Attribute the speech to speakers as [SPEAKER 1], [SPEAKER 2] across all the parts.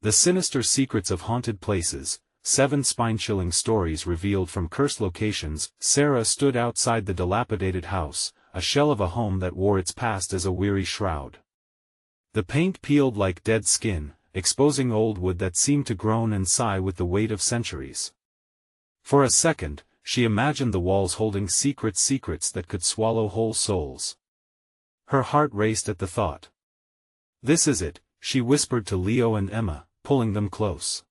[SPEAKER 1] The Sinister Secrets of Haunted Places, 7 spine-chilling stories revealed from cursed locations. Sarah stood outside the dilapidated house, a shell of a home that wore its past as a weary shroud. The paint peeled like dead skin, exposing old wood that seemed to groan and sigh with the weight of centuries. For a second, she imagined the walls holding secrets that could swallow whole souls. Her heart raced at the thought. "This is it," she whispered to Leo and Emma, pulling them close.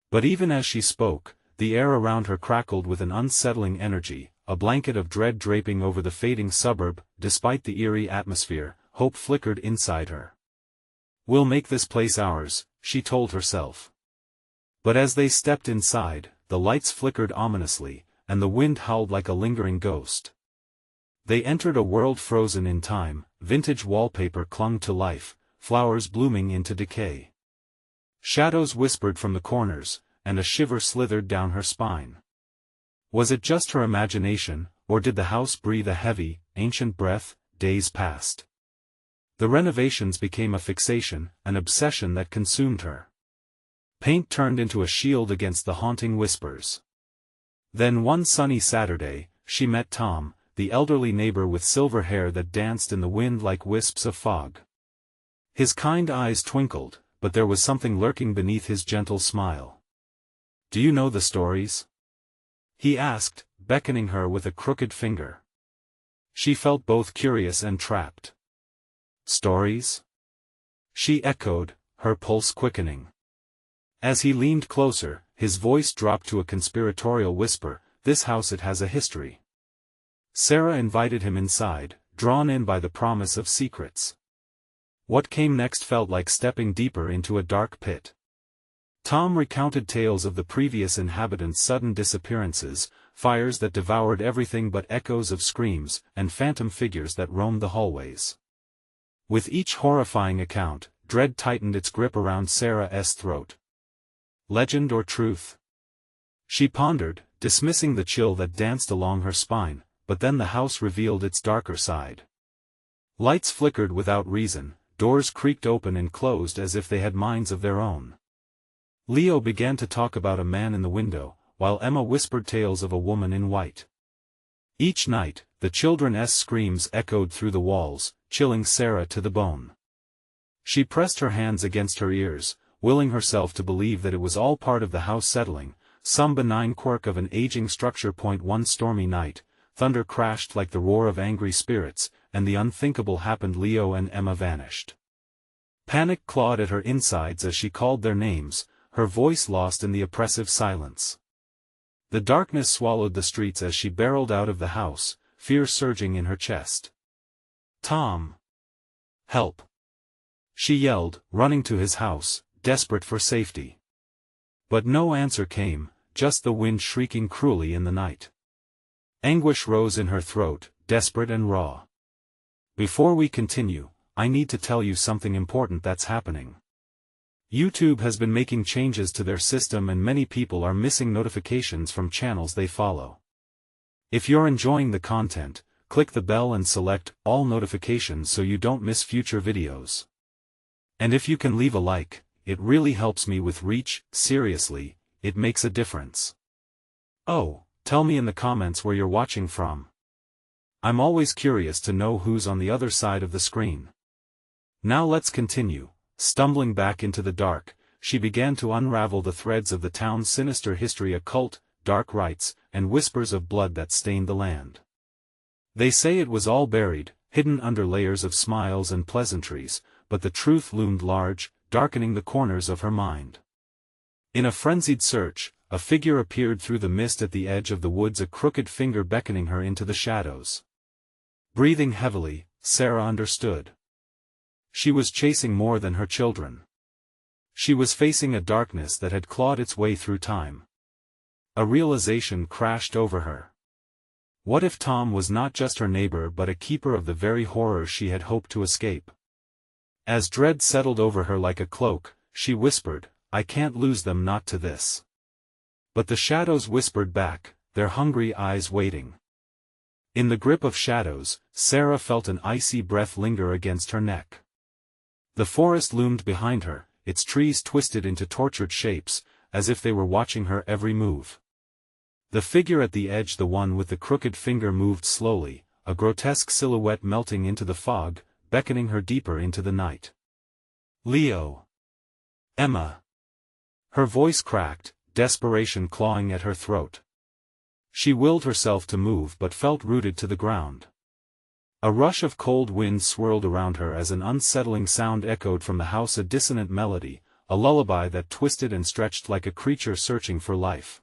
[SPEAKER 1] But even as she spoke, the air around her crackled with an unsettling energy, a blanket of dread draping over the fading suburb. Despite the eerie atmosphere, hope flickered inside her. "We'll make this place ours," she told herself. But as they stepped inside, the lights flickered ominously, and the wind howled like a lingering ghost. They entered a world frozen in time. Vintage wallpaper clung to life, flowers blooming into decay. Shadows whispered from the corners, and a shiver slithered down her spine. Was it just her imagination, or did the house breathe a heavy, ancient breath? Days passed. The renovations became a fixation, an obsession that consumed her. Paint turned into a shield against the haunting whispers. Then one sunny Saturday, she met Tom, the elderly neighbor with silver hair that danced in the wind like wisps of fog. His kind eyes twinkled, but there was something lurking beneath his gentle smile. "Do you know the stories?" he asked, beckoning her with a crooked finger. She felt both curious and trapped. "Stories?" she echoed, her pulse quickening. As he leaned closer, his voice dropped to a conspiratorial whisper, "This house, it has a history." Sarah invited him inside, drawn in by the promise of secrets. What came next felt like stepping deeper into a dark pit. Tom recounted tales of the previous inhabitants' sudden disappearances, fires that devoured everything but echoes of screams, and phantom figures that roamed the hallways. With each horrifying account, dread tightened its grip around Sarah's throat. Legend or truth? She pondered, dismissing the chill that danced along her spine, but then the house revealed its darker side. Lights flickered without reason, doors creaked open and closed as if they had minds of their own. Leo began to talk about a man in the window, while Emma whispered tales of a woman in white. Each night, the children's screams echoed through the walls, chilling Sarah to the bone. She pressed her hands against her ears, willing herself to believe that it was all part of the house settling, some benign quirk of an aging structure. One stormy night, thunder crashed like the roar of angry spirits, and the unthinkable happened. Leo and Emma vanished. Panic clawed at her insides as she called their names, her voice lost in the oppressive silence. The darkness swallowed the streets as she barreled out of the house, fear surging in her chest. "Tom! Help!" she yelled, running to his house, desperate for safety. But no answer came, just the wind shrieking cruelly in the night. Anguish rose in her throat, desperate and raw. "Before we continue, I need to tell you something important that's happening. YouTube has been making changes to their system and many people are missing notifications from channels they follow. If you're enjoying the content, click the bell and select all notifications so you don't miss future videos. And if you can leave a like, it really helps me with reach. Seriously, it makes a difference. Oh, tell me in the comments where you're watching from. I'm always curious to know who's on the other side of the screen. Now let's continue. Stumbling back into the dark, she began to unravel the threads of the town's sinister history, occult, dark rites, and whispers of blood that stained the land. They say it was all buried, hidden under layers of smiles and pleasantries, but the truth loomed large, darkening the corners of her mind. In a frenzied search, a figure appeared through the mist at the edge of the woods, a crooked finger beckoning her into the shadows. Breathing heavily, Sarah understood. She was chasing more than her children. She was facing a darkness that had clawed its way through time. A realization crashed over her. What if Tom was not just her neighbor but a keeper of the very horror she had hoped to escape? As dread settled over her like a cloak, she whispered, "I can't lose them, not to this." But the shadows whispered back, their hungry eyes waiting. In the grip of shadows, Sarah felt an icy breath linger against her neck. The forest loomed behind her, its trees twisted into tortured shapes, as if they were watching her every move. The figure at the edge, the one with the crooked finger, moved slowly, a grotesque silhouette melting into the fog, beckoning her deeper into the night. "Leo! Emma!" Her voice cracked, desperation clawing at her throat. She willed herself to move but felt rooted to the ground. A rush of cold wind swirled around her as an unsettling sound echoed from the house, a dissonant melody, a lullaby that twisted and stretched like a creature searching for life.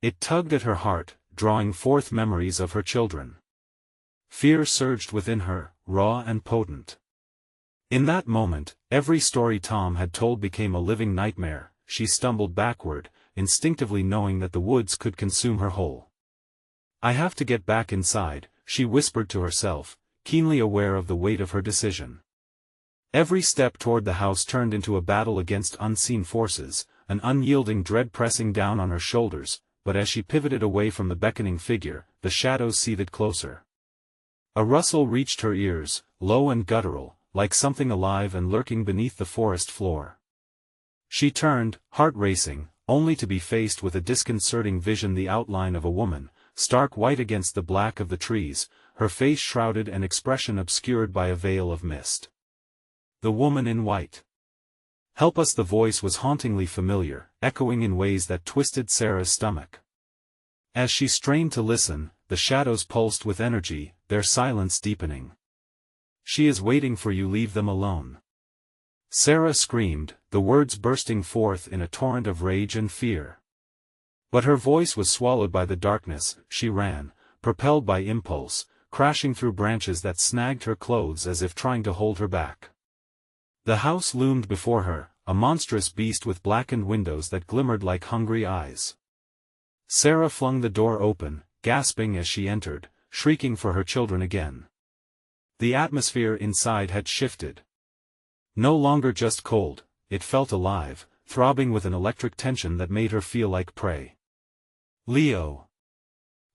[SPEAKER 1] It tugged at her heart, drawing forth memories of her children. Fear surged within her, raw and potent. In that moment, every story Tom had told became a living nightmare. She stumbled backward, instinctively knowing that the woods could consume her whole. "I have to get back inside," she whispered to herself, keenly aware of the weight of her decision. Every step toward the house turned into a battle against unseen forces, an unyielding dread pressing down on her shoulders, but as she pivoted away from the beckoning figure, the shadows seethed closer. A rustle reached her ears, low and guttural, like something alive and lurking beneath the forest floor. She turned, heart racing, only to be faced with a disconcerting vision, the outline of a woman, stark white against the black of the trees, her face shrouded and expression obscured by a veil of mist. The woman in white. "Help us!" The voice was hauntingly familiar, echoing in ways that twisted Sarah's stomach. As she strained to listen, the shadows pulsed with energy, their silence deepening. "She is waiting for you, leave them alone." Sarah screamed, the words bursting forth in a torrent of rage and fear. But her voice was swallowed by the darkness. She ran, propelled by impulse, crashing through branches that snagged her clothes as if trying to hold her back. The house loomed before her, a monstrous beast with blackened windows that glimmered like hungry eyes. Sarah flung the door open, gasping as she entered, shrieking for her children again. The atmosphere inside had shifted. No longer just cold, it felt alive, throbbing with an electric tension that made her feel like prey. "Leo!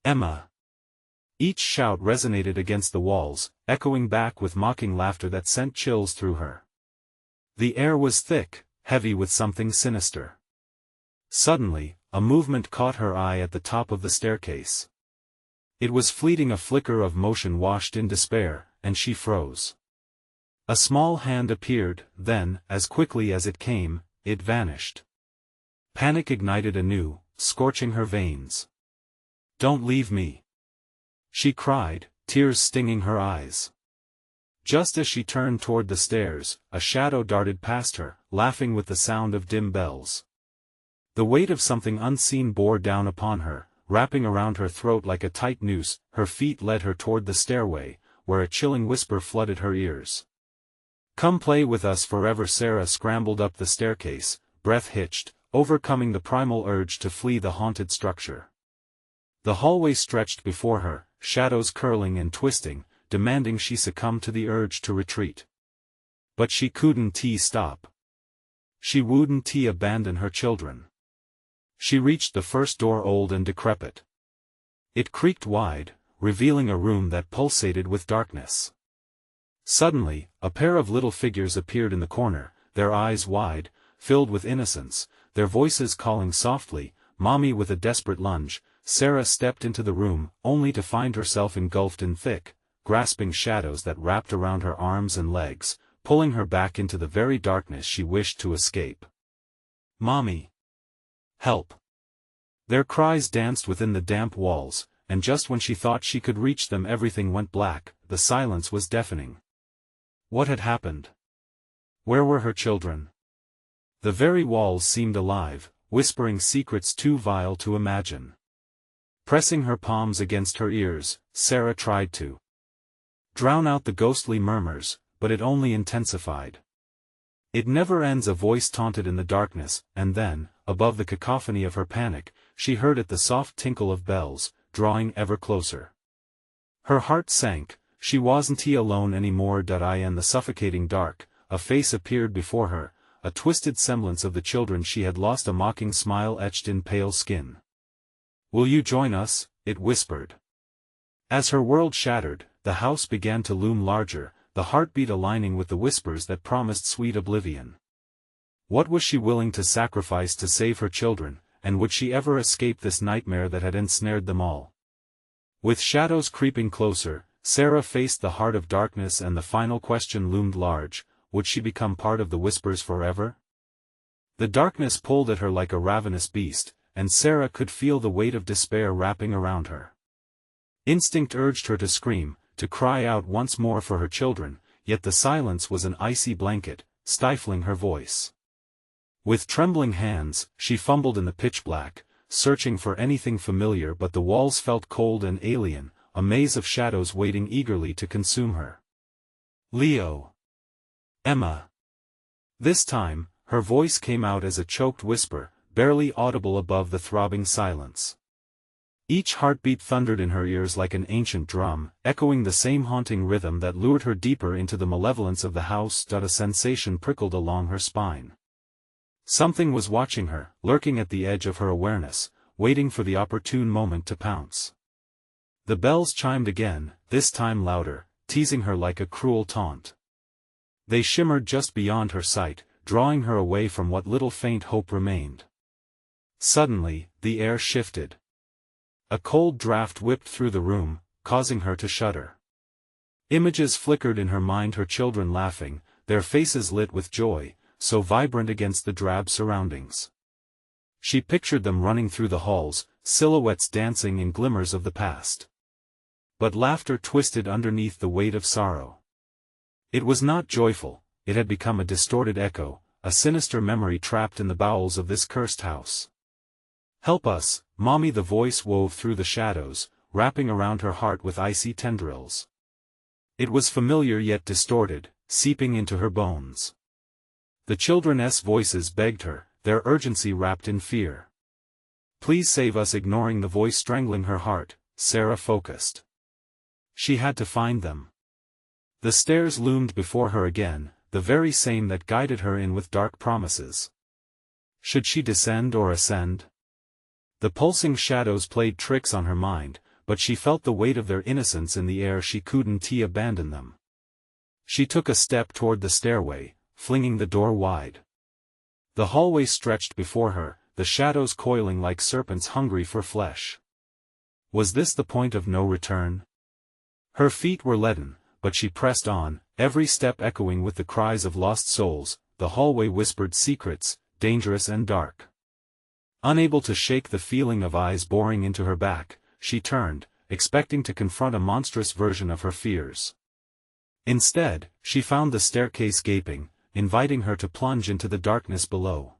[SPEAKER 1] Emma!" Each shout resonated against the walls, echoing back with mocking laughter that sent chills through her. The air was thick, heavy with something sinister. Suddenly, a movement caught her eye at the top of the staircase. It was fleeting, a flicker of motion washed in despair, and she froze. A small hand appeared, then, as quickly as it came, it vanished. Panic ignited anew, scorching her veins. "Don't leave me!" she cried, tears stinging her eyes. Just as she turned toward the stairs, a shadow darted past her, laughing with the sound of dim bells. The weight of something unseen bore down upon her, wrapping around her throat like a tight noose. Her feet led her toward the stairway, where a chilling whisper flooded her ears. "Come play with us forever." Sarah scrambled up the staircase, breath hitched, overcoming the primal urge to flee the haunted structure. The hallway stretched before her, shadows curling and twisting, demanding she succumb to the urge to retreat. But she couldn't stop. She wouldn't abandon her children. She reached the first door, old and decrepit. It creaked wide, revealing a room that pulsated with darkness. Suddenly, a pair of little figures appeared in the corner, their eyes wide, filled with innocence, their voices calling softly, "Mommy!" With a desperate lunge, Sarah stepped into the room, only to find herself engulfed in thick, grasping shadows that wrapped around her arms and legs, pulling her back into the very darkness she wished to escape. "Mommy! Help!" Their cries danced within the damp walls, and just when she thought she could reach them, everything went black. The silence was deafening. What had happened? Where were her children? The very walls seemed alive, whispering secrets too vile to imagine. Pressing her palms against her ears, Sarah tried to drown out the ghostly murmurs, but it only intensified. "It never ends," a voice taunted in the darkness, and then, above the cacophony of her panic, she heard it, the soft tinkle of bells, drawing ever closer. Her heart sank. She wasn't alone anymore. In the suffocating dark, a face appeared before her, a twisted semblance of the children she had lost, a mocking smile etched in pale skin. "Will you join us?" it whispered. As her world shattered, the house began to loom larger, the heartbeat aligning with the whispers that promised sweet oblivion. What was she willing to sacrifice to save her children, and would she ever escape this nightmare that had ensnared them all? With shadows creeping closer, Sarah faced the heart of darkness, and the final question loomed large: would she become part of the whispers forever? The darkness pulled at her like a ravenous beast, and Sarah could feel the weight of despair wrapping around her. Instinct urged her to scream, to cry out once more for her children, yet the silence was an icy blanket, stifling her voice. With trembling hands, she fumbled in the pitch black, searching for anything familiar, but the walls felt cold and alien, a maze of shadows waiting eagerly to consume her. Leo. Emma. This time, her voice came out as a choked whisper, barely audible above the throbbing silence. Each heartbeat thundered in her ears like an ancient drum, echoing the same haunting rhythm that lured her deeper into the malevolence of the house. A sensation prickled along her spine. Something was watching her, lurking at the edge of her awareness, waiting for the opportune moment to pounce. The bells chimed again, this time louder, teasing her like a cruel taunt. They shimmered just beyond her sight, drawing her away from what little faint hope remained. Suddenly, the air shifted. A cold draft whipped through the room, causing her to shudder. Images flickered in her mind, her children laughing, their faces lit with joy, so vibrant against the drab surroundings. She pictured them running through the halls, silhouettes dancing in glimmers of the past. But laughter twisted underneath the weight of sorrow. It was not joyful, it had become a distorted echo, a sinister memory trapped in the bowels of this cursed house. "Help us, Mommy," the voice wove through the shadows, wrapping around her heart with icy tendrils. It was familiar yet distorted, seeping into her bones. The children's voices begged her, their urgency wrapped in fear. "Please save us." Ignoring the voice strangling her heart, Sarah focused. She had to find them. The stairs loomed before her again, the very same that guided her in with dark promises. Should she descend or ascend? The pulsing shadows played tricks on her mind, but she felt the weight of their innocence in the air. She couldn't abandon them. She took a step toward the stairway, flinging the door wide. The hallway stretched before her, the shadows coiling like serpents hungry for flesh. Was this the point of no return? Her feet were leaden, but she pressed on, every step echoing with the cries of lost souls. The hallway whispered secrets, dangerous and dark. Unable to shake the feeling of eyes boring into her back, she turned, expecting to confront a monstrous version of her fears. Instead, she found the staircase gaping, inviting her to plunge into the darkness below.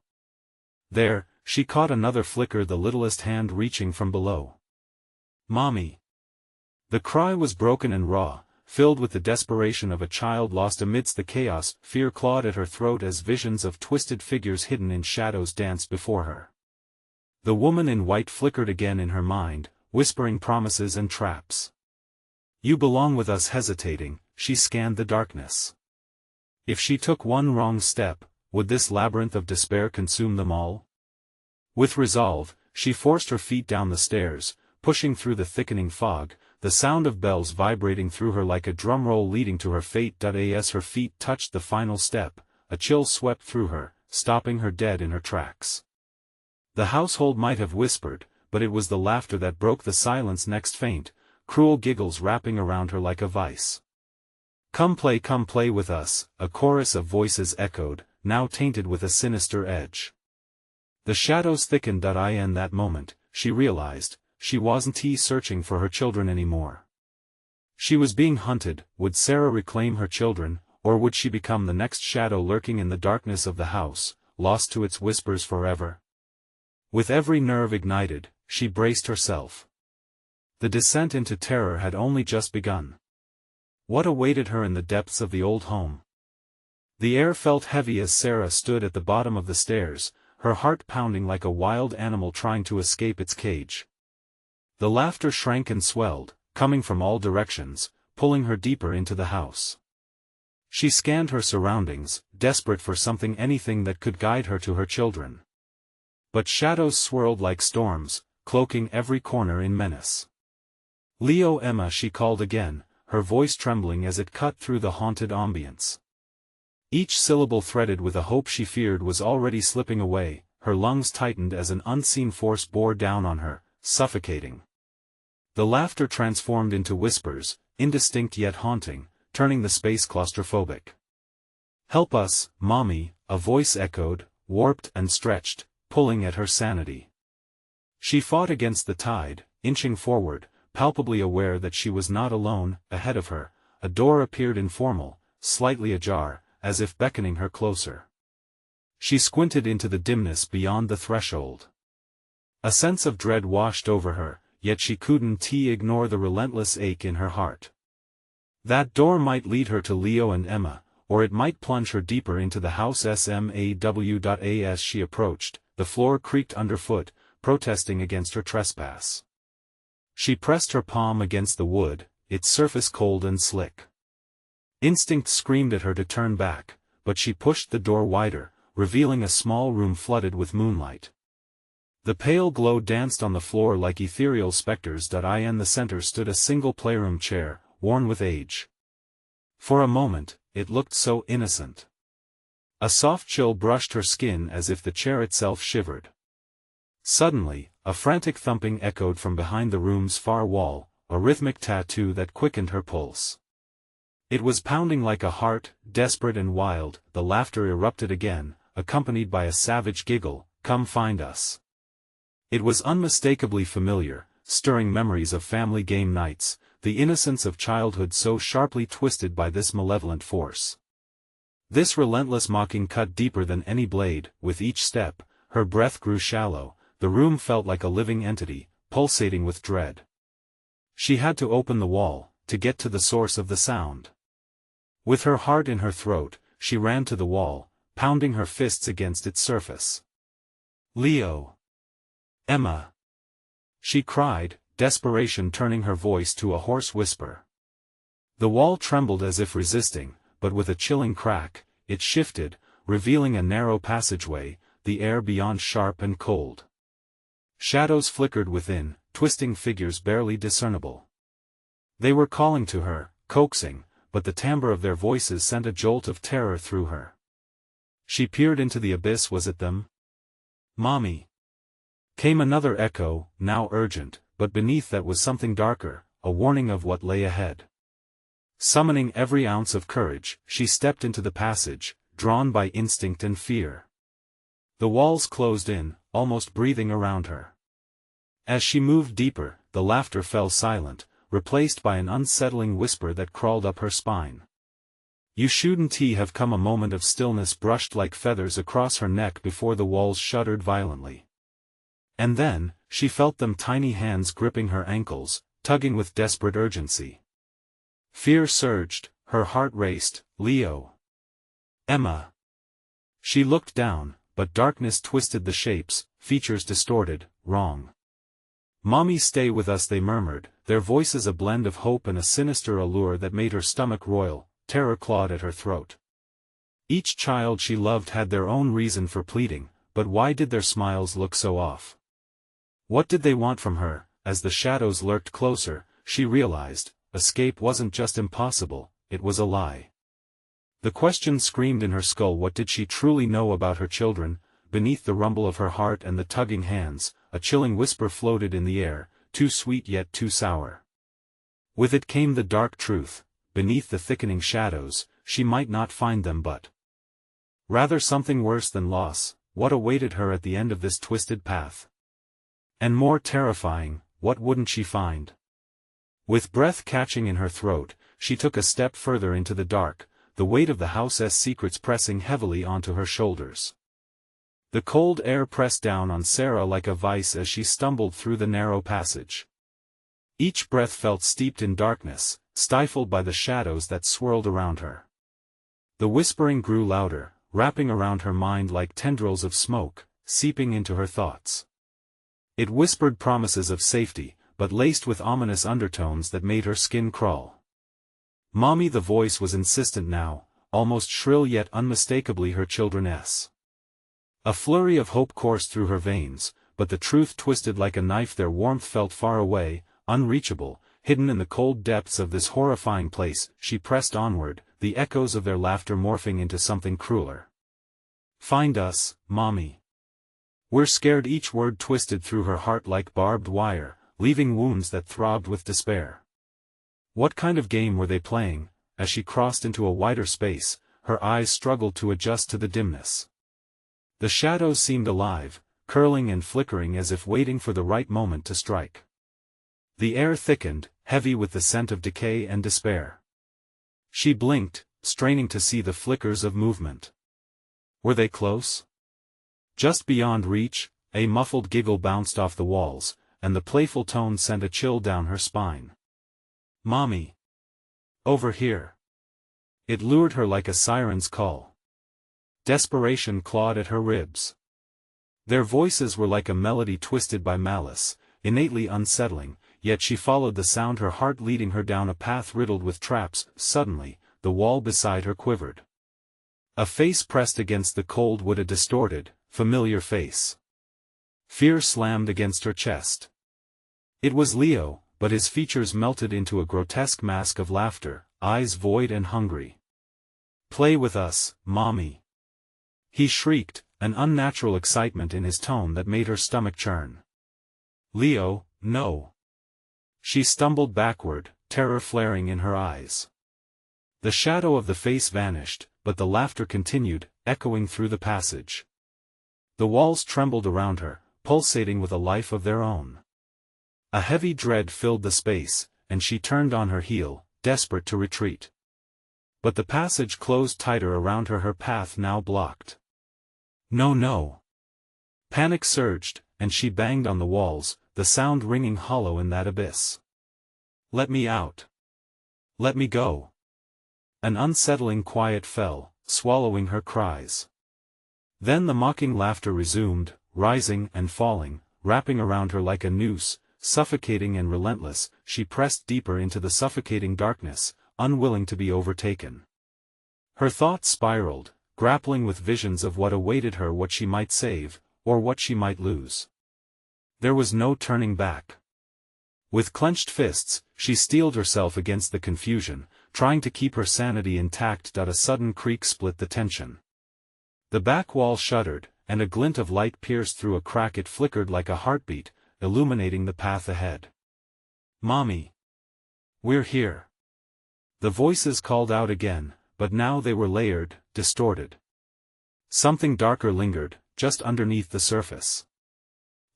[SPEAKER 1] There, she caught another flicker, the littlest hand reaching from below. "Mommy!" The cry was broken and raw, filled with the desperation of a child lost amidst the chaos. Fear clawed at her throat as visions of twisted figures hidden in shadows danced before her. The woman in white flickered again in her mind, whispering promises and traps. "You belong with us." Hesitating, she scanned the darkness. If she took one wrong step, would this labyrinth of despair consume them all? With resolve, she forced her feet down the stairs, pushing through the thickening fog, the sound of bells vibrating through her like a drumroll leading to her fate. As her feet touched the final step, a chill swept through her, stopping her dead in her tracks. The household might have whispered, but it was the laughter that broke the silence next, faint, cruel giggles wrapping around her like a vice. Come play with us," a chorus of voices echoed, now tainted with a sinister edge. The shadows thickened. In that moment, she realized, she wasn't searching for her children anymore. She was being hunted. Would Sarah reclaim her children, or would she become the next shadow lurking in the darkness of the house, lost to its whispers forever? With every nerve ignited, she braced herself. The descent into terror had only just begun. What awaited her in the depths of the old home? The air felt heavy as Sarah stood at the bottom of the stairs, her heart pounding like a wild animal trying to escape its cage. The laughter shrank and swelled, coming from all directions, pulling her deeper into the house. She scanned her surroundings, desperate for something, anything that could guide her to her children. But shadows swirled like storms, cloaking every corner in menace. "Leo!" "Emma!" she called again, her voice trembling as it cut through the haunted ambience. Each syllable threaded with a hope she feared was already slipping away. Her lungs tightened as an unseen force bore down on her, suffocating. The laughter transformed into whispers, indistinct yet haunting, turning the space claustrophobic. "Help us, Mommy," a voice echoed, warped and stretched, pulling at her sanity. She fought against the tide, inching forward, palpably aware that she was not alone. Ahead of her, a door appeared informal, slightly ajar, as if beckoning her closer. She squinted into the dimness beyond the threshold. A sense of dread washed over her, yet she couldn't ignore the relentless ache in her heart. That door might lead her to Leo and Emma, or it might plunge her deeper into the house. As she approached, the floor creaked underfoot, protesting against her trespass. She pressed her palm against the wood, its surface cold and slick. Instinct screamed at her to turn back, but she pushed the door wider, revealing a small room flooded with moonlight. The pale glow danced on the floor like ethereal specters. In the center stood a single playroom chair, worn with age. For a moment, it looked so innocent. A soft chill brushed her skin as if the chair itself shivered. Suddenly, a frantic thumping echoed from behind the room's far wall, a rhythmic tattoo that quickened her pulse. It was pounding like a heart, desperate and wild. The laughter erupted again, accompanied by a savage giggle. "Come find us." It was unmistakably familiar, stirring memories of family game nights, the innocence of childhood so sharply twisted by this malevolent force. This relentless mocking cut deeper than any blade. With each step, her breath grew shallow, the room felt like a living entity, pulsating with dread. She had to open the wall, to get to the source of the sound. With her heart in her throat, she ran to the wall, pounding her fists against its surface. "Leo! Emma!" she cried, desperation turning her voice to a hoarse whisper. The wall trembled as if resisting, but with a chilling crack, it shifted, revealing a narrow passageway, the air beyond sharp and cold. Shadows flickered within, twisting figures barely discernible. They were calling to her, coaxing, but the timbre of their voices sent a jolt of terror through her. She peered into the abyss. Was it them? "Mommy!" Came another echo, now urgent, but beneath that was something darker, a warning of what lay ahead. Summoning every ounce of courage, she stepped into the passage, drawn by instinct and fear. The walls closed in, almost breathing around her. As she moved deeper, the laughter fell silent, replaced by an unsettling whisper that crawled up her spine. "You shouldn't have come." A moment of stillness brushed like feathers across her neck before the walls shuddered violently. And then, she felt them tiny hands gripping her ankles, tugging with desperate urgency. Fear surged, her heart raced. "Leo! Emma!" She looked down, but darkness twisted the shapes, features distorted. "Wrong. Mommy, stay with us," they murmured, their voices a blend of hope and a sinister allure that made her stomach roil. Terror clawed at her throat. Each child she loved had their own reason for pleading, but why did their smiles look so off? What did they want from her? As the shadows lurked closer, she realized, escape wasn't just impossible, it was a lie. The question screamed in her skull. What did she truly know about her children? Beneath the rumble of her heart and the tugging hands, a chilling whisper floated in the air, too sweet yet too sour. With it came the dark truth: beneath the thickening shadows, she might not find them but rather something worse than loss. What awaited her at the end of this twisted path? And more terrifying, what wouldn't she find? With breath catching in her throat, she took a step further into the dark, the weight of the house's secrets pressing heavily onto her shoulders. The cold air pressed down on Sarah like a vice as she stumbled through the narrow passage. Each breath felt steeped in darkness, stifled by the shadows that swirled around her. The whispering grew louder, wrapping around her mind like tendrils of smoke, seeping into her thoughts. It whispered promises of safety, but laced with ominous undertones that made her skin crawl. "Mommy!" The voice was insistent now, almost shrill yet unmistakably her children's. A flurry of hope coursed through her veins, but the truth twisted like a knife. Their warmth felt far away, unreachable, hidden in the cold depths of this horrifying place. She pressed onward, the echoes of their laughter morphing into something crueler. "Find us, Mommy. We're scared." Each word twisted through her heart like barbed wire, leaving wounds that throbbed with despair. What kind of game were they playing? As she crossed into a wider space, her eyes struggled to adjust to the dimness. The shadows seemed alive, curling and flickering as if waiting for the right moment to strike. The air thickened, heavy with the scent of decay and despair. She blinked, straining to see the flickers of movement. Were they close? Just beyond reach, a muffled giggle bounced off the walls, and the playful tone sent a chill down her spine. "Mommy! Over here!" It lured her like a siren's call. Desperation clawed at her ribs. Their voices were like a melody twisted by malice, innately unsettling, yet she followed the sound, her heart leading her down a path riddled with traps. Suddenly, the wall beside her quivered. A face pressed against the cold wood, a distorted, familiar face. Fear slammed against her chest. It was Leo, but his features melted into a grotesque mask of laughter, eyes void and hungry. "Play with us, Mommy!" he shrieked, an unnatural excitement in his tone that made her stomach churn. "Leo, no!" She stumbled backward, terror flaring in her eyes. The shadow of the face vanished, but the laughter continued, echoing through the passage. The walls trembled around her, pulsating with a life of their own. A heavy dread filled the space, and she turned on her heel, desperate to retreat. But the passage closed tighter around her, her path now blocked. "No, no!" Panic surged, and she banged on the walls, the sound ringing hollow in that abyss. "Let me out! Let me go!" An unsettling quiet fell, swallowing her cries. Then the mocking laughter resumed, rising and falling, wrapping around her like a noose, suffocating and relentless. She pressed deeper into the suffocating darkness, unwilling to be overtaken. Her thoughts spiraled, grappling with visions of what awaited her, what she might save, or what she might lose. There was no turning back. With clenched fists, she steeled herself against the confusion, trying to keep her sanity intact. A sudden creak split the tension. The back wall shuddered, and a glint of light pierced through a crack. It flickered like a heartbeat, illuminating the path ahead. "Mommy! We're here!" The voices called out again, but now they were layered, distorted. Something darker lingered, just underneath the surface.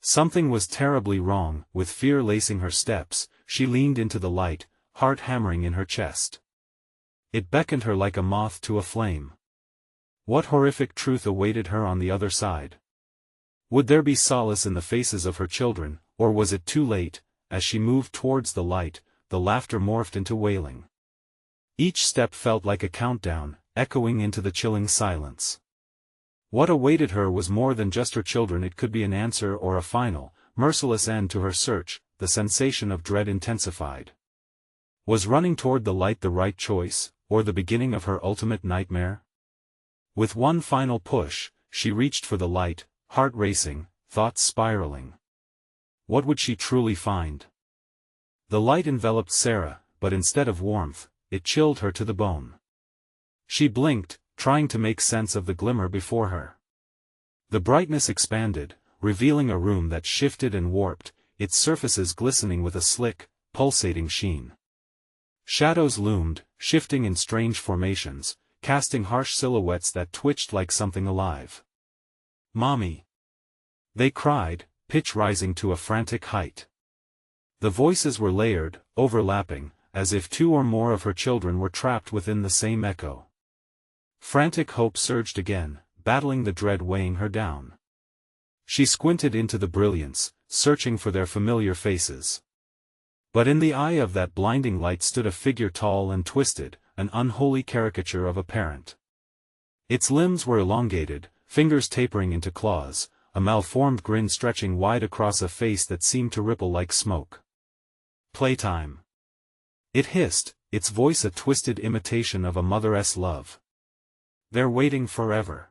[SPEAKER 1] Something was terribly wrong. With fear lacing her steps, she leaned into the light, heart hammering in her chest. It beckoned her like a moth to a flame. What horrific truth awaited her on the other side? Would there be solace in the faces of her children, or was it too late? As she moved towards the light, the laughter morphed into wailing. Each step felt like a countdown, echoing into the chilling silence. What awaited her was more than just her children. It could be an answer or a final, merciless end to her search. The sensation of dread intensified. Was running toward the light the right choice, or the beginning of her ultimate nightmare? With one final push, she reached for the light, heart racing, thoughts spiraling. What would she truly find? The light enveloped Sarah, but instead of warmth, it chilled her to the bone. She blinked, trying to make sense of the glimmer before her. The brightness expanded, revealing a room that shifted and warped, its surfaces glistening with a slick, pulsating sheen. Shadows loomed, shifting in strange formations, casting harsh silhouettes that twitched like something alive. "Mommy!" they cried, pitch rising to a frantic height. The voices were layered, overlapping, as if two or more of her children were trapped within the same echo. Frantic hope surged again, battling the dread weighing her down. She squinted into the brilliance, searching for their familiar faces. But in the eye of that blinding light stood a figure tall and twisted, an unholy caricature of a parent. Its limbs were elongated, fingers tapering into claws, a malformed grin stretching wide across a face that seemed to ripple like smoke. "Playtime!" it hissed, its voice a twisted imitation of a mother's love. "They're waiting forever."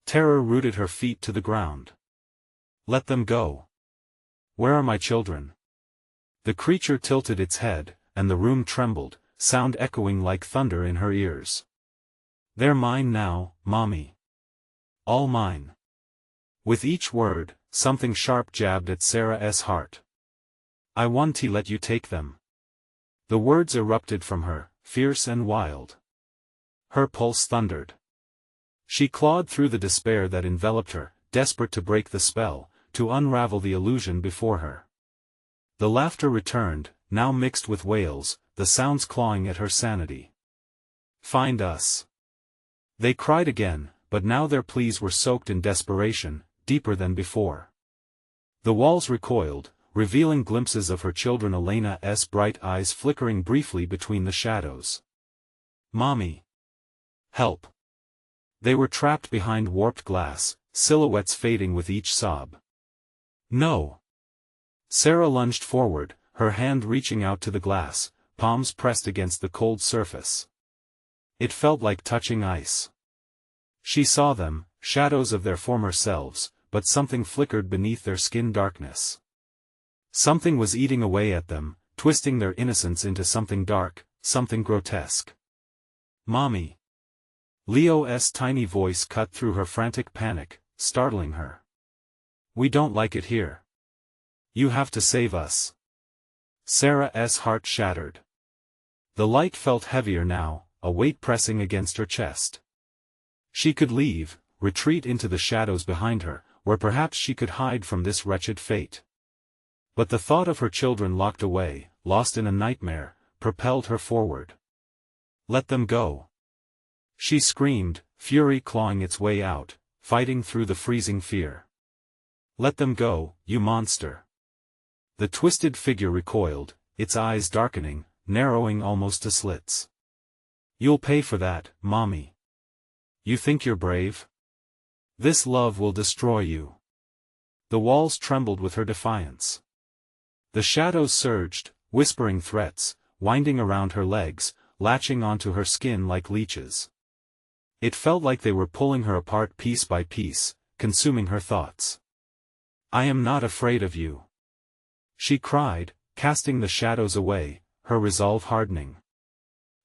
[SPEAKER 1] Terror rooted her feet to the ground. "Let them go. Where are my children?" The creature tilted its head, and the room trembled, sound echoing like thunder in her ears. "They're mine now, Mommy. All mine." With each word, something sharp jabbed at Sarah's heart. "I want to let you take them." The words erupted from her, fierce and wild. Her pulse thundered. She clawed through the despair that enveloped her, desperate to break the spell, to unravel the illusion before her. The laughter returned, now mixed with wails, the sounds clawing at her sanity. "Find us." They cried again, but now their pleas were soaked in desperation, deeper than before. The walls recoiled, revealing glimpses of her children, Elena's bright eyes flickering briefly between the shadows. "Mommy! Help!" They were trapped behind warped glass, silhouettes fading with each sob. "No!" Sarah lunged forward, her hand reaching out to the glass, palms pressed against the cold surface. It felt like touching ice. She saw them, shadows of their former selves, but something flickered beneath their skin darkness. Something was eating away at them, twisting their innocence into something dark, something grotesque. "Mommy!" Leo's tiny voice cut through her frantic panic, startling her. "We don't like it here. You have to save us." Sarah's heart shattered. The light felt heavier now, a weight pressing against her chest. She could leave, retreat into the shadows behind her, where perhaps she could hide from this wretched fate. But the thought of her children locked away, lost in a nightmare, propelled her forward. "Let them go!" She screamed, fury clawing its way out, fighting through the freezing fear. "Let them go, you monster!" The twisted figure recoiled, its eyes darkening, narrowing almost to slits. "You'll pay for that, Mommy. You think you're brave? This love will destroy you." The walls trembled with her defiance. The shadows surged, whispering threats, winding around her legs, latching onto her skin like leeches. It felt like they were pulling her apart piece by piece, consuming her thoughts. "I am not afraid of you," she cried, casting the shadows away, her resolve hardening.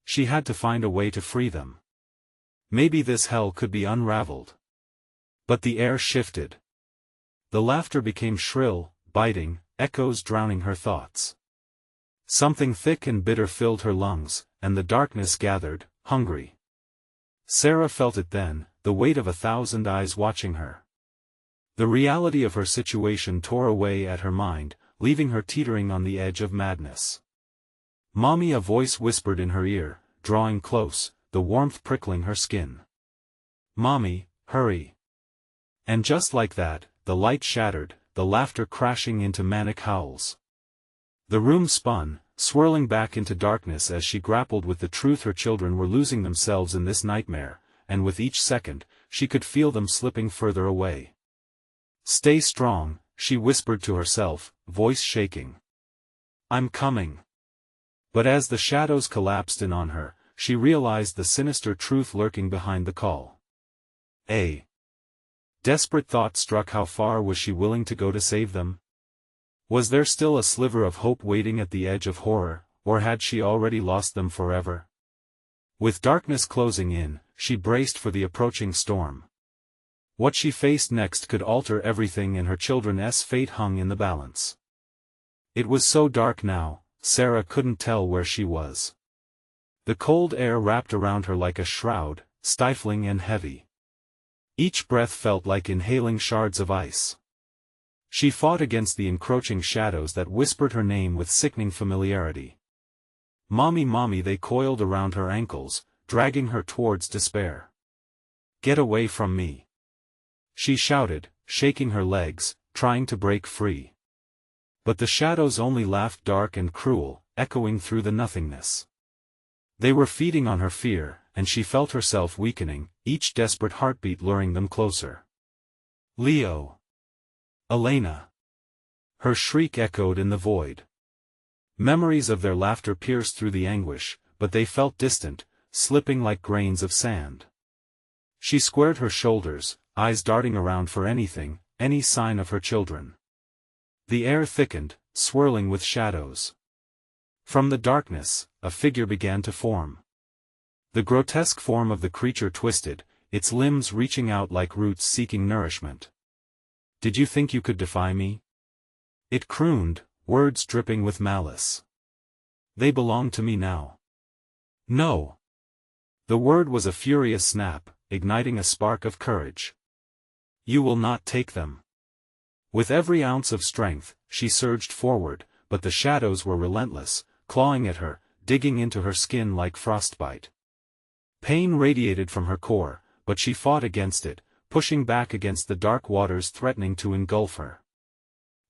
[SPEAKER 1] She had to find a way to free them. Maybe this hell could be unraveled. But the air shifted. The laughter became shrill, biting, echoes drowning her thoughts. Something thick and bitter filled her lungs, and the darkness gathered, hungry. Sarah felt it then, the weight of 1,000 eyes watching her. The reality of her situation tore away at her mind, leaving her teetering on the edge of madness. "Mommy," a voice whispered in her ear, drawing close, the warmth prickling her skin. "Mommy, hurry." And just like that, the light shattered, the laughter crashing into manic howls. The room spun, swirling back into darkness as she grappled with the truth her children were losing themselves in this nightmare, and with each second, she could feel them slipping further away. "Stay strong," she whispered to herself, voice shaking. "I'm coming." But as the shadows collapsed in on her, she realized the sinister truth lurking behind the call. A desperate thought struck. How far was she willing to go to save them? Was there still a sliver of hope waiting at the edge of horror, or had she already lost them forever? With darkness closing in, she braced for the approaching storm. What she faced next could alter everything, and her children's fate hung in the balance. It was so dark now, Sarah couldn't tell where she was. The cold air wrapped around her like a shroud, stifling and heavy. Each breath felt like inhaling shards of ice. She fought against the encroaching shadows that whispered her name with sickening familiarity. "Mommy, Mommy," they coiled around her ankles, dragging her towards despair. "Get away from me," she shouted, shaking her legs, trying to break free. But the shadows only laughed, dark and cruel, echoing through the nothingness. They were feeding on her fear, and she felt herself weakening, each desperate heartbeat luring them closer. "Leo! Elena!" Her shriek echoed in the void. Memories of their laughter pierced through the anguish, but they felt distant, slipping like grains of sand. She squared her shoulders, eyes darting around for anything, any sign of her children. The air thickened, swirling with shadows. From the darkness, a figure began to form. The grotesque form of the creature twisted, its limbs reaching out like roots seeking nourishment. "Did you think you could defy me?" It crooned, words dripping with malice. "They belong to me now." "No." The word was a furious snap, igniting a spark of courage. "You will not take them." With every ounce of strength, she surged forward, but the shadows were relentless, clawing at her, digging into her skin like frostbite. Pain radiated from her core, but she fought against it, pushing back against the dark waters threatening to engulf her.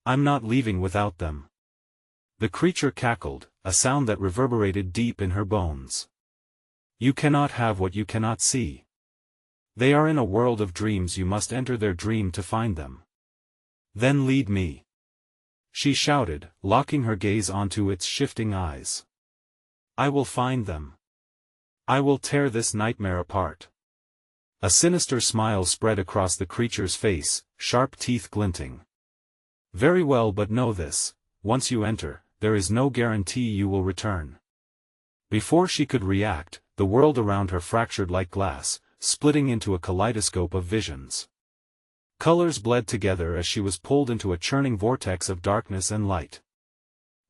[SPEAKER 1] "I'm not leaving without them." The creature cackled, a sound that reverberated deep in her bones. "You cannot have what you cannot see. They are in a world of dreams, you must enter their dream to find them. Then lead me." She shouted, locking her gaze onto its shifting eyes. "I will find them. I will tear this nightmare apart." A sinister smile spread across the creature's face, sharp teeth glinting. "Very well, but know this, once you enter, there is no guarantee you will return." Before she could react, the world around her fractured like glass, splitting into a kaleidoscope of visions. Colors bled together as she was pulled into a churning vortex of darkness and light.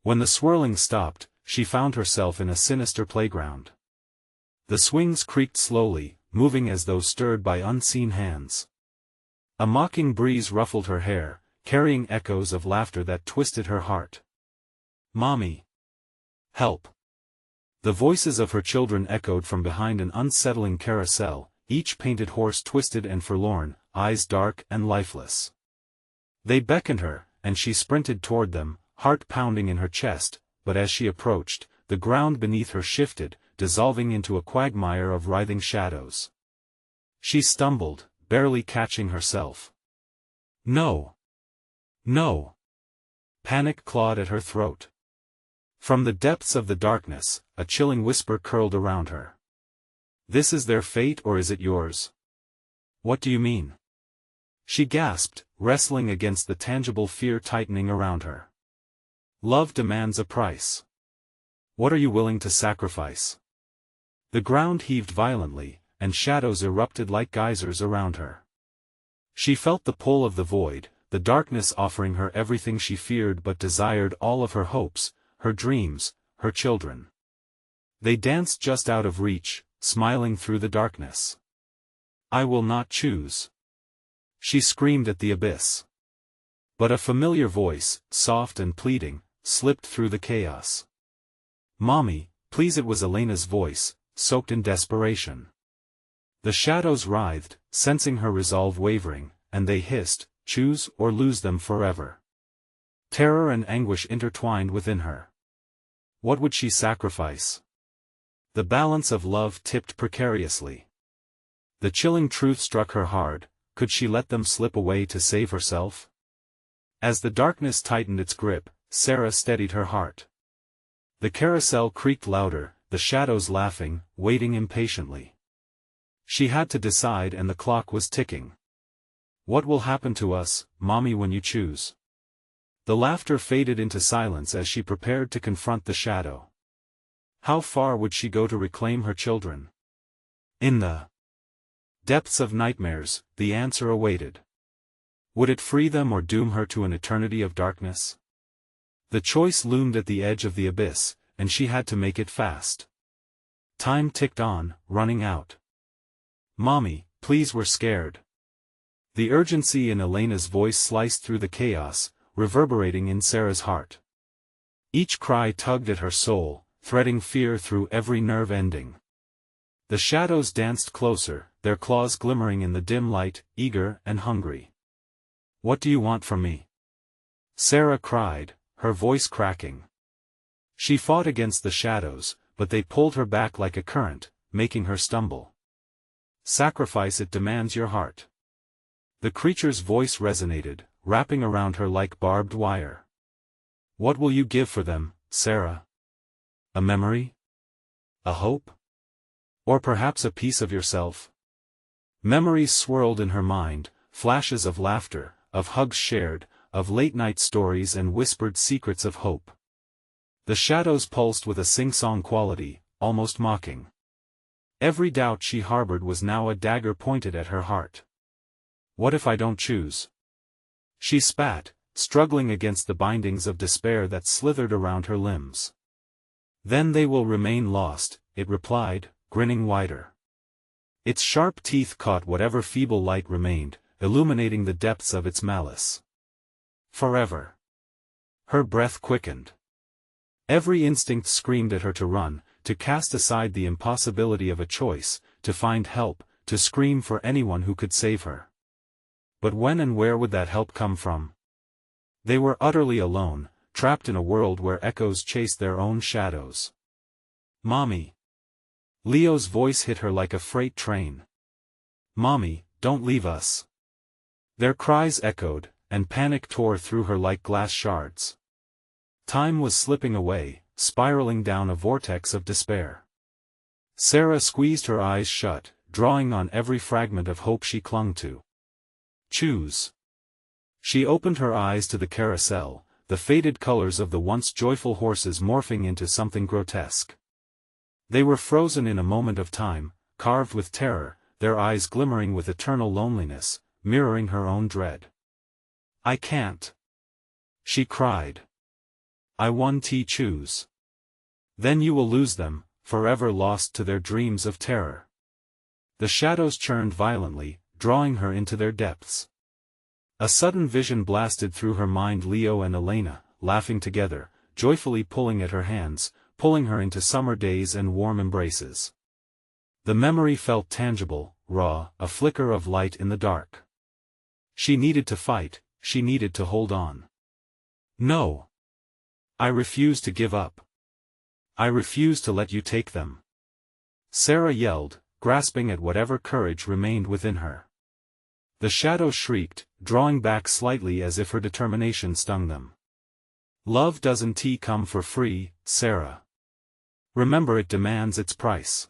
[SPEAKER 1] When the swirling stopped, she found herself in a sinister playground. The swings creaked slowly, moving as though stirred by unseen hands. A mocking breeze ruffled her hair, carrying echoes of laughter that twisted her heart. "Mommy! Help!" The voices of her children echoed from behind an unsettling carousel, each painted horse twisted and forlorn, eyes dark and lifeless. They beckoned her, and she sprinted toward them, heart pounding in her chest, but as she approached, the ground beneath her shifted, dissolving into a quagmire of writhing shadows. She stumbled, barely catching herself. "No! No!" Panic clawed at her throat. From the depths of the darkness, a chilling whisper curled around her. "This is their fate, or is it yours?" "What do you mean?" She gasped, wrestling against the tangible fear tightening around her. "Love demands a price. What are you willing to sacrifice?" The ground heaved violently, and shadows erupted like geysers around her. She felt the pull of the void, the darkness offering her everything she feared but desired, all of her hopes, her dreams, her children. They danced just out of reach, smiling through the darkness. "I will not choose," she screamed at the abyss. But a familiar voice, soft and pleading, slipped through the chaos. "Mommy, please." It was Elena's voice, soaked in desperation. The shadows writhed, sensing her resolve wavering, and they hissed, "Choose or lose them forever." Terror and anguish intertwined within her. What would she sacrifice? The balance of love tipped precariously. The chilling truth struck her hard: could she let them slip away to save herself? As the darkness tightened its grip, Sarah steadied her heart. The carousel creaked louder, the shadows laughing, waiting impatiently. She had to decide, and the clock was ticking. "What will happen to us, Mommy, when you choose?" The laughter faded into silence as she prepared to confront the shadow. How far would she go to reclaim her children? In the depths of nightmares, the answer awaited. Would it free them or doom her to an eternity of darkness? The choice loomed at the edge of the abyss, and she had to make it fast. Time ticked on, running out. "Mommy, please, we're scared." The urgency in Elena's voice sliced through the chaos, reverberating in Sarah's heart. Each cry tugged at her soul, threading fear through every nerve ending. The shadows danced closer, their claws glimmering in the dim light, eager and hungry. "What do you want from me?" Sarah cried, her voice cracking. She fought against the shadows, but they pulled her back like a current, making her stumble. "Sacrifice, it demands your heart." The creature's voice resonated, wrapping around her like barbed wire. "What will you give for them, Sarah? A memory? A hope? Or perhaps a piece of yourself?" Memories swirled in her mind, flashes of laughter, of hugs shared, of late-night stories and whispered secrets of hope. The shadows pulsed with a sing-song quality, almost mocking. Every doubt she harbored was now a dagger pointed at her heart. What if I don't choose? She spat, struggling against the bindings of despair that slithered around her limbs. Then they will remain lost, it replied, grinning wider. Its sharp teeth caught whatever feeble light remained, illuminating the depths of its malice. Forever. Her breath quickened. Every instinct screamed at her to run, to cast aside the impossibility of a choice, to find help, to scream for anyone who could save her. But when and where would that help come from? They were utterly alone, trapped in a world where echoes chased their own shadows. Mommy. Leo's voice hit her like a freight train. Mommy, don't leave us. Their cries echoed, and panic tore through her like glass shards. Time was slipping away, spiraling down a vortex of despair. Sarah squeezed her eyes shut, drawing on every fragment of hope she clung to. Choose. She opened her eyes to the carousel, the faded colors of the once joyful horses morphing into something grotesque. They were frozen in a moment of time, carved with terror, their eyes glimmering with eternal loneliness, mirroring her own dread. I can't. She cried. I want to choose. Then you will lose them, forever lost to their dreams of terror. The shadows churned violently, drawing her into their depths. A sudden vision blasted through her mind, Leo and Elena, laughing together, joyfully pulling at her hands, pulling her into summer days and warm embraces. The memory felt tangible, raw, a flicker of light in the dark. She needed to fight, she needed to hold on. No. I refuse to give up. I refuse to let you take them. Sarah yelled, grasping at whatever courage remained within her. The shadows shrieked, drawing back slightly as if her determination stung them. Love doesn't come for free, Sarah. Remember, it demands its price.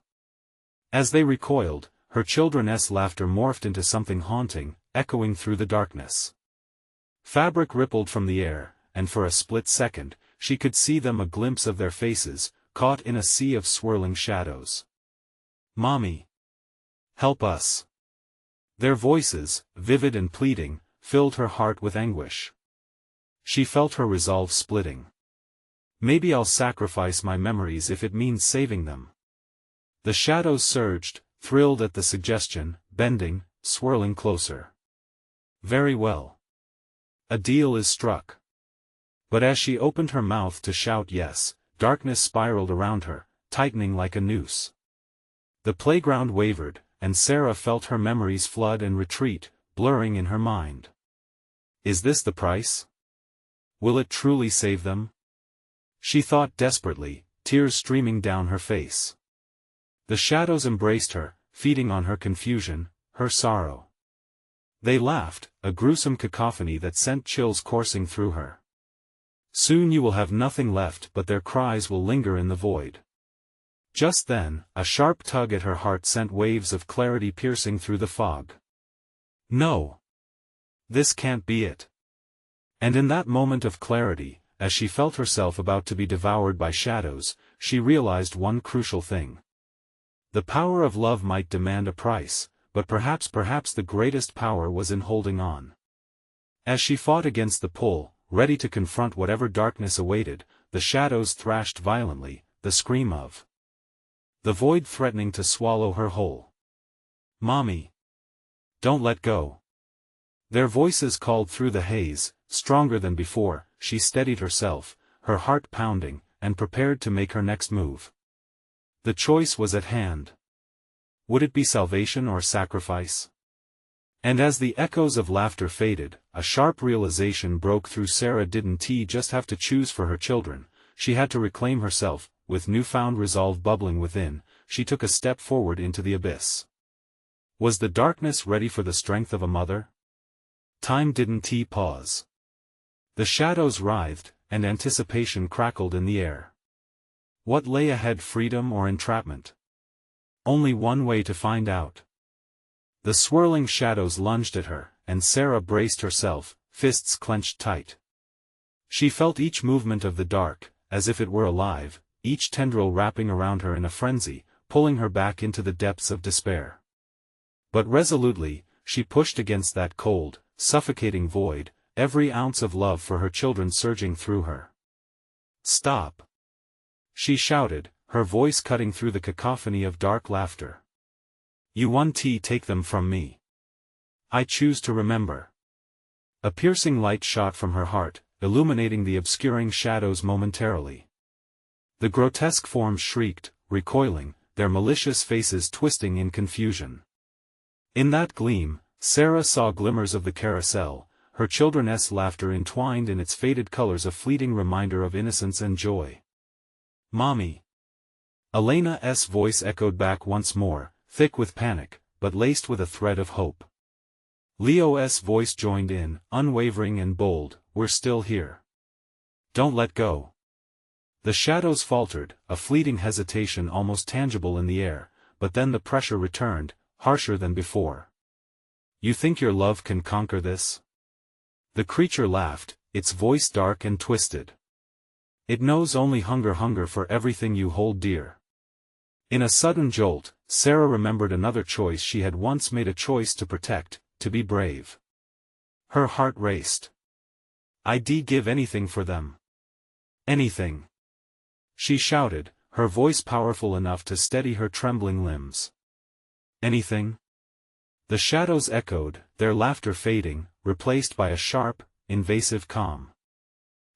[SPEAKER 1] As they recoiled, her children's laughter morphed into something haunting, echoing through the darkness. Fabric rippled from the air, and for a split second, she could see them, a glimpse of their faces, caught in a sea of swirling shadows. Mommy. Help us. Their voices, vivid and pleading, filled her heart with anguish. She felt her resolve splitting. Maybe I'll sacrifice my memories if it means saving them. The shadows surged, thrilled at the suggestion, bending, swirling closer. Very well. A deal is struck. But as she opened her mouth to shout yes, darkness spiraled around her, tightening like a noose. The playground wavered, and Sarah felt her memories flood and retreat, blurring in her mind. Is this the price? Will it truly save them? She thought desperately, tears streaming down her face. The shadows embraced her, feeding on her confusion, her sorrow. They laughed, a gruesome cacophony that sent chills coursing through her. Soon you will have nothing left, but their cries will linger in the void. Just then, a sharp tug at her heart sent waves of clarity piercing through the fog. No. This can't be it. And in that moment of clarity, as she felt herself about to be devoured by shadows, she realized one crucial thing. The power of love might demand a price, but perhaps the greatest power was in holding on. As she fought against the pull, ready to confront whatever darkness awaited, the shadows thrashed violently, the scream of the void threatening to swallow her whole. Mommy. Don't let go. Their voices called through the haze, stronger than before. She steadied herself, her heart pounding, and prepared to make her next move. The choice was at hand. Would it be salvation or sacrifice? And as the echoes of laughter faded, a sharp realization broke through Sarah. Didn't just have to choose for her children, she had to reclaim herself. With newfound resolve bubbling within, she took a step forward into the abyss. Was the darkness ready for the strength of a mother? Time didn't pause. The shadows writhed, and anticipation crackled in the air. What lay ahead, freedom or entrapment? Only one way to find out. The swirling shadows lunged at her, and Sarah braced herself, fists clenched tight. She felt each movement of the dark, as if it were alive, each tendril wrapping around her in a frenzy, pulling her back into the depths of despair. But resolutely, she pushed against that cold, suffocating void, every ounce of love for her children surging through her. "Stop!" she shouted, her voice cutting through the cacophony of dark laughter. "You won't take them from me. I choose to remember." A piercing light shot from her heart, illuminating the obscuring shadows momentarily. The grotesque forms shrieked, recoiling, their malicious faces twisting in confusion. In that gleam, Sarah saw glimmers of the carousel, her children's laughter entwined in its faded colors, a fleeting reminder of innocence and joy. "Mommy!" Elena's voice echoed back once more, thick with panic, but laced with a thread of hope. Leo's voice joined in, unwavering and bold, "We're still here. Don't let go." The shadows faltered, a fleeting hesitation almost tangible in the air, but then the pressure returned, harsher than before. "You think your love can conquer this?" The creature laughed, its voice dark and twisted. "It knows only hunger for everything you hold dear." In a sudden jolt, Sarah remembered another choice she had once made, a choice to protect, to be brave. Her heart raced. "I'd give anything for them. Anything!" she shouted, her voice powerful enough to steady her trembling limbs. "Anything?" The shadows echoed, their laughter fading, replaced by a sharp, invasive calm.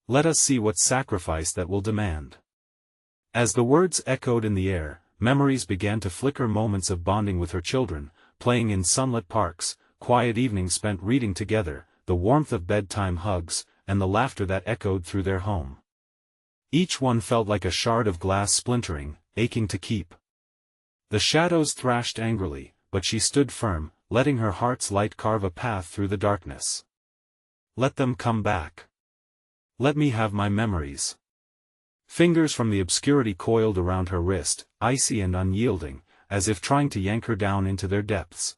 [SPEAKER 1] "Let us see what sacrifice that will demand." As the words echoed in the air, memories began to flicker, moments of bonding with her children, playing in sunlit parks, quiet evenings spent reading together, the warmth of bedtime hugs, and the laughter that echoed through their home. Each one felt like a shard of glass splintering, aching to keep. The shadows thrashed angrily, but she stood firm, letting her heart's light carve a path through the darkness. "Let them come back. Let me have my memories." Fingers from the obscurity coiled around her wrist, icy and unyielding, as if trying to yank her down into their depths.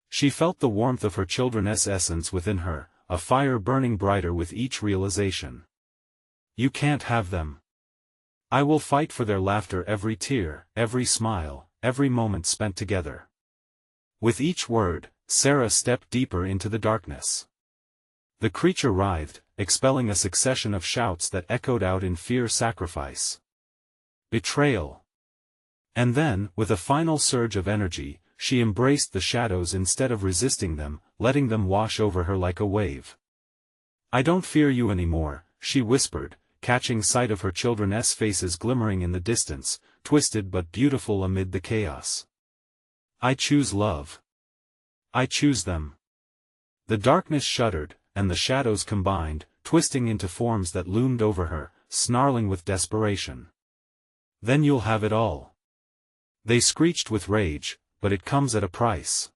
[SPEAKER 1] She felt the warmth of her children's essence within her, a fire burning brighter with each realization. "You can't have them. I will fight for their laughter, every tear, every smile, every moment spent together." With each word, Sarah stepped deeper into the darkness. The creature writhed, expelling a succession of shouts that echoed out in fear, sacrifice, betrayal. And then, with a final surge of energy, she embraced the shadows instead of resisting them, letting them wash over her like a wave. "I don't fear you anymore," she whispered, catching sight of her children's faces glimmering in the distance, twisted but beautiful amid the chaos. "I choose love. I choose them." The darkness shuddered, and the shadows combined, twisting into forms that loomed over her, snarling with desperation. "Then you'll have it all." They screeched with rage, but it comes at a price.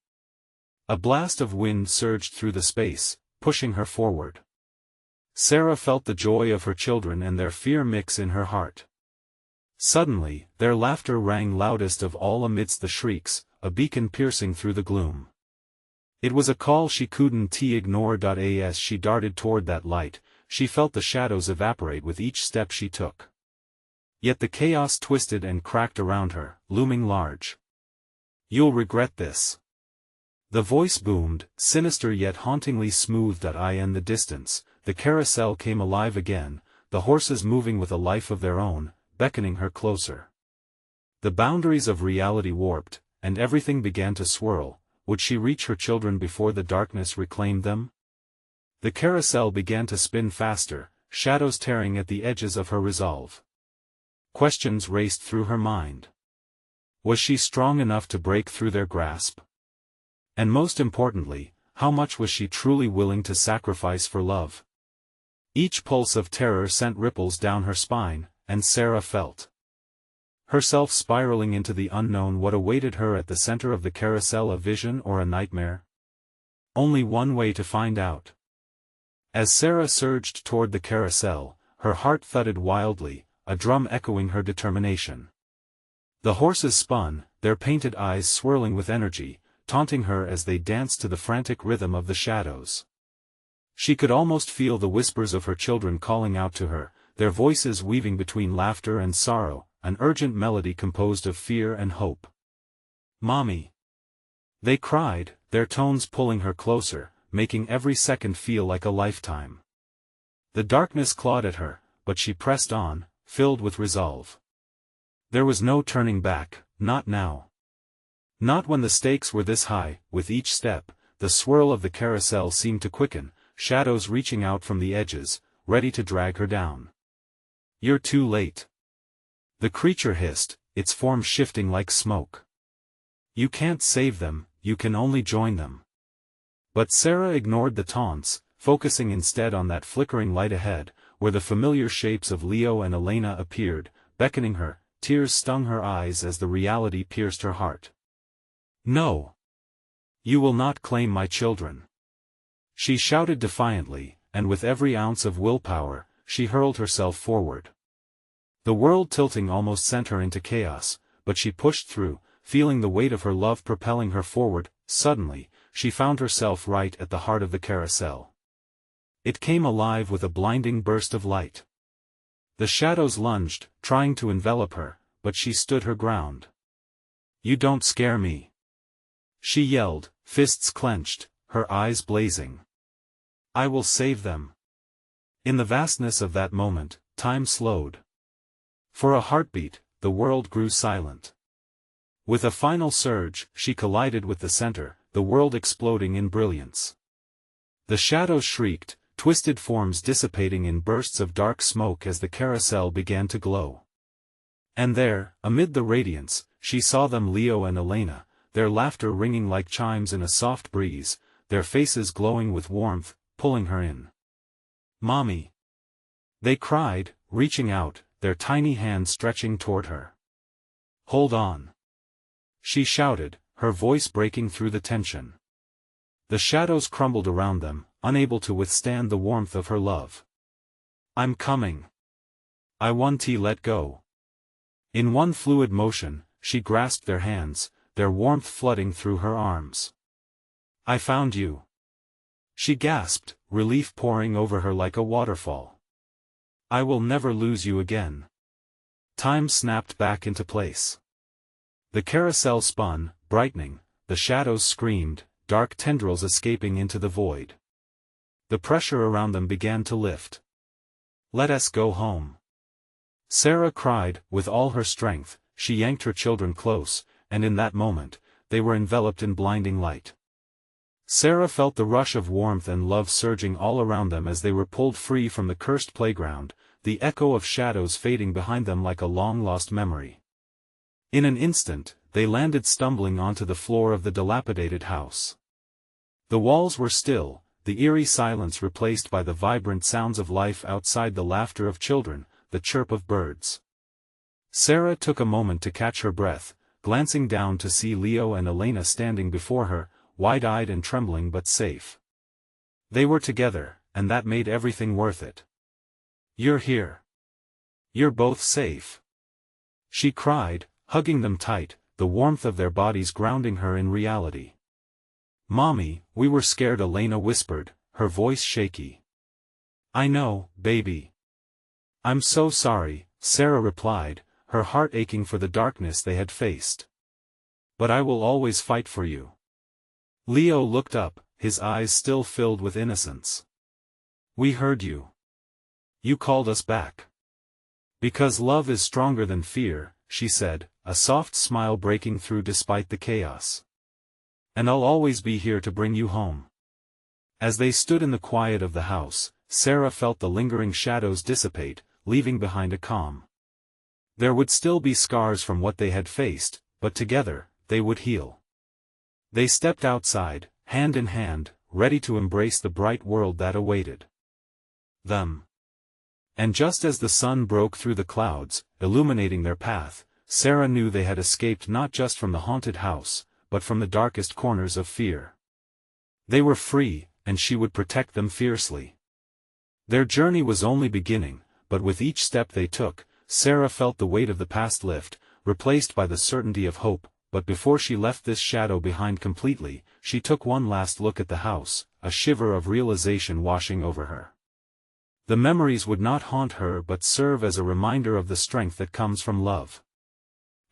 [SPEAKER 1] A blast of wind surged through the space, pushing her forward. Sarah felt the joy of her children and their fear mix in her heart. Suddenly, their laughter rang loudest of all amidst the shrieks, a beacon piercing through the gloom. It was a call she couldn't ignore. As she darted toward that light, she felt the shadows evaporate with each step she took. Yet the chaos twisted and cracked around her, looming large. "You'll regret this." The voice boomed, sinister yet hauntingly smooth. In the distance, the carousel came alive again, the horses moving with a life of their own, beckoning her closer. The boundaries of reality warped, and everything began to swirl. Would she reach her children before the darkness reclaimed them? The carousel began to spin faster, shadows tearing at the edges of her resolve. Questions raced through her mind. Was she strong enough to break through their grasp? And most importantly, how much was she truly willing to sacrifice for love? Each pulse of terror sent ripples down her spine, and Sarah felt herself spiraling into the unknown. What awaited her at the center of the carousel, a vision or a nightmare? Only one way to find out. As Sarah surged toward the carousel, her heart thudded wildly, a drum echoing her determination. The horses spun, their painted eyes swirling with energy, taunting her as they danced to the frantic rhythm of the shadows. She could almost feel the whispers of her children calling out to her, their voices weaving between laughter and sorrow, an urgent melody composed of fear and hope. "Mommy!" they cried, their tones pulling her closer, making every second feel like a lifetime. The darkness clawed at her, but she pressed on, filled with resolve. There was no turning back, not now. Not when the stakes were this high. With each step, the swirl of the carousel seemed to quicken, shadows reaching out from the edges, ready to drag her down. "You're too late," the creature hissed, its form shifting like smoke. "You can't save them, you can only join them." But Sarah ignored the taunts, focusing instead on that flickering light ahead, where the familiar shapes of Leo and Elena appeared, beckoning her. Tears stung her eyes as the reality pierced her heart. "No! You will not claim my children!" she shouted defiantly, and with every ounce of willpower, she hurled herself forward. The world tilting almost sent her into chaos, but she pushed through, feeling the weight of her love propelling her forward. Suddenly, she found herself right at the heart of the carousel. It came alive with a blinding burst of light. The shadows lunged, trying to envelop her, but she stood her ground. "You don't scare me," she yelled, fists clenched, her eyes blazing. "I will save them." In the vastness of that moment, time slowed. For a heartbeat, the world grew silent. With a final surge, she collided with the center, the world exploding in brilliance. The shadows shrieked, twisted forms dissipating in bursts of dark smoke as the carousel began to glow. And there, amid the radiance, she saw them, Leo and Elena, their laughter ringing like chimes in a soft breeze, their faces glowing with warmth, pulling her in. "Mommy!" they cried, reaching out, their tiny hands stretching toward her. "Hold on!" she shouted, her voice breaking through the tension. The shadows crumbled around them, unable to withstand the warmth of her love. "I'm coming. I won't let go." In one fluid motion, she grasped their hands, their warmth flooding through her arms. "I found you!" she gasped, relief pouring over her like a waterfall. "I will never lose you again." Time snapped back into place. The carousel spun, brightening, the shadows screamed, dark tendrils escaping into the void. The pressure around them began to lift. "Let us go home," Sarah cried, with all her strength. She yanked her children close, and in that moment, they were enveloped in blinding light. Sarah felt the rush of warmth and love surging all around them as they were pulled free from the cursed playground, the echo of shadows fading behind them like a long-lost memory. In an instant, they landed stumbling onto the floor of the dilapidated house. The walls were still, the eerie silence replaced by the vibrant sounds of life outside, the laughter of children, the chirp of birds. Sarah took a moment to catch her breath, glancing down to see Leo and Elena standing before her, wide-eyed and trembling but safe. They were together, and that made everything worth it. "You're here. You're both safe," she cried, hugging them tight, the warmth of their bodies grounding her in reality. "Mommy, we were scared," Elena whispered, her voice shaky. "I know, baby. I'm so sorry," Sarah replied, her heart aching for the darkness they had faced. "But I will always fight for you." Leo looked up, his eyes still filled with innocence. "We heard you. You called us back. Because love is stronger than fear," she said, a soft smile breaking through despite the chaos. "And I'll always be here to bring you home." As they stood in the quiet of the house, Sarah felt the lingering shadows dissipate, leaving behind a calm. There would still be scars from what they had faced, but together, they would heal. They stepped outside, hand in hand, ready to embrace the bright world that awaited them. And just as the sun broke through the clouds, illuminating their path, Sarah knew they had escaped not just from the haunted house, but from the darkest corners of fear. They were free, and she would protect them fiercely. Their journey was only beginning, but with each step they took, Sarah felt the weight of the past lift, replaced by the certainty of hope. But before she left this shadow behind completely, she took one last look at the house, a shiver of realization washing over her. The memories would not haunt her but serve as a reminder of the strength that comes from love.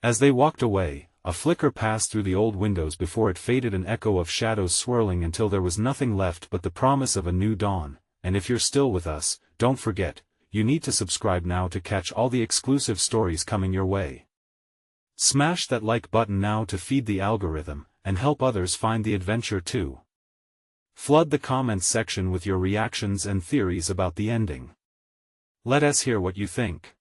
[SPEAKER 1] As they walked away, a flicker passed through the old windows before it faded, an echo of shadows swirling until there was nothing left but the promise of a new dawn. And if you're still with us, don't forget, you need to subscribe now to catch all the exclusive stories coming your way. Smash that like button now to feed the algorithm, and help others find the adventure too. Flood the comments section with your reactions and theories about the ending. Let us hear what you think.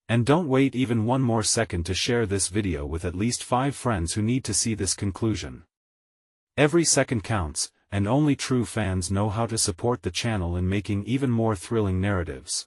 [SPEAKER 1] And don't wait even one more second to share this video with at least 5 friends who need to see this conclusion. Every second counts, and only true fans know how to support the channel in making even more thrilling narratives.